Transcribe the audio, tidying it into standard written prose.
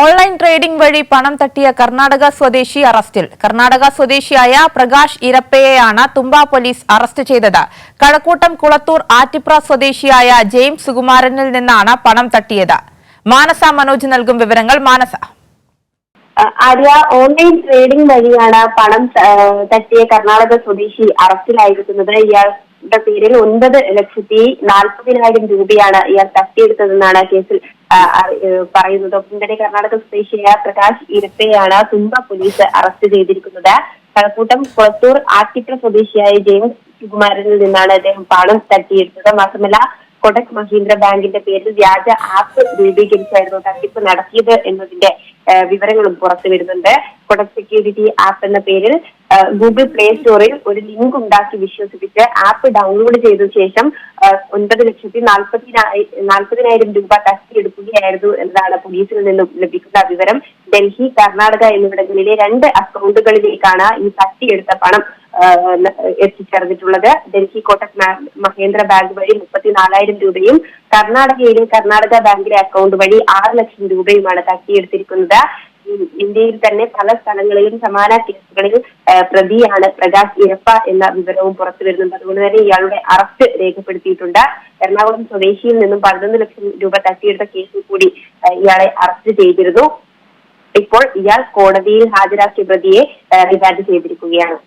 Online trading വഴി പണം തട്ടിയ കർണാടക സ്വദേശി അറസ്റ്റിൽ. കർണാടക സ്വദേശിയായ പ്രകാശ് ഇരപ്പയെയാണ് തുമ്പ പോലീസ് അറസ്റ്റ് ചെയ്തത്. കഴക്കൂട്ടം കുളത്തൂർ ആറ്റിപ്ര സ്വദേശിയായ ജെയിംസ് സുകുമാരനിൽ നിന്നാണ് പണം തട്ടിയത്. മാനസ മനോജ് നൽകും വിവരങ്ങൾ. മാനസ. ആര്യ, ഓൺലൈൻ ട്രേഡിംഗ് വഴിയാണ് പണം തട്ടിയ കർണാടക സ്വദേശി അറസ്റ്റിലായിരിക്കുന്നത്. ഇയാളുടെ പേരിൽ 9,40,000 രൂപയാണ് ഇയാൾ തട്ടിയെടുത്തതെന്നാണ് കേസിൽ പറയുന്നത്. ഒപ്പം തന്നെ കർണാടക സ്വദേശിയായ പ്രകാശ് ഇരപ്പയെയാണ് തുമ്പ പോലീസ് അറസ്റ്റ് ചെയ്തിരിക്കുന്നത്. കഴക്കൂട്ടം കുളത്തൂർ ആറ്റിപ്ര സ്വദേശിയായ ജെയിംസ് സുകുമാരനിൽ നിന്നാണ് അദ്ദേഹം പണം തട്ടിയെടുത്തത്. മാത്രമല്ല, കൊടക് മഹീന്ദ്ര ബാങ്കിന്റെ പേരിൽ വ്യാജ ആപ്പ് രൂപീകരിച്ചായിരുന്നു തട്ടിപ്പ് നടത്തിയത് എന്നതിന്റെ വിവരങ്ങളും പുറത്തു വരുന്നുണ്ട്. കൊടക് സെക്യൂരിറ്റി ആപ്പ് എന്ന പേരിൽ ഗൂഗിൾ പ്ലേ സ്റ്റോറിൽ ഒരു ലിങ്ക് ഉണ്ടാക്കി വിശ്വസിപ്പിച്ച് ആപ്പ് ഡൗൺലോഡ് ചെയ്ത ശേഷം 9,40,000 രൂപ തട്ടിയെടുക്കുകയായിരുന്നു എന്നതാണ് പോലീസിൽ നിന്നും ലഭിക്കുന്ന വിവരം. ഡൽഹി, കർണാടക എന്നിവിടങ്ങളിലെ 2 അക്കൗണ്ടുകളിലേക്കാണ് ഈ തട്ടിയെടുത്ത പണം എത്തിച്ചേർന്നിട്ടുള്ളത്. ഡൽഹി കോട്ടക് മഹേന്ദ്ര ബാങ്ക് വഴി 34,000 രൂപയും കർണാടകയിലെ കർണാടക ബാങ്കിലെ അക്കൗണ്ട് വഴി 6 ലക്ഷം രൂപയുമാണ് തട്ടിയെടുത്തിരിക്കുന്നത്. ഇന്ത്യയിൽ തന്നെ പല സ്ഥലങ്ങളിലും സമാന കേസുകളിൽ പ്രതിയാണ് പ്രകാശ് ഇരപ്പ എന്ന വിവരവും പുറത്തു വരുന്നുണ്ട്. അതുകൊണ്ട് തന്നെ ഇയാളുടെ അറസ്റ്റ് രേഖപ്പെടുത്തിയിട്ടുണ്ട്. എറണാകുളം സ്വദേശിയിൽ നിന്നും 11 ലക്ഷം രൂപ തട്ടിയെടുത്ത കേസിൽ കൂടി ഇയാളെ അറസ്റ്റ് ചെയ്തിരുന്നു. ഇപ്പോൾ ഇയാൾ കോടതിയിൽ ഹാജരാക്കിയ പ്രതിയെ റിമാൻഡ് ചെയ്തിരിക്കുകയാണ്.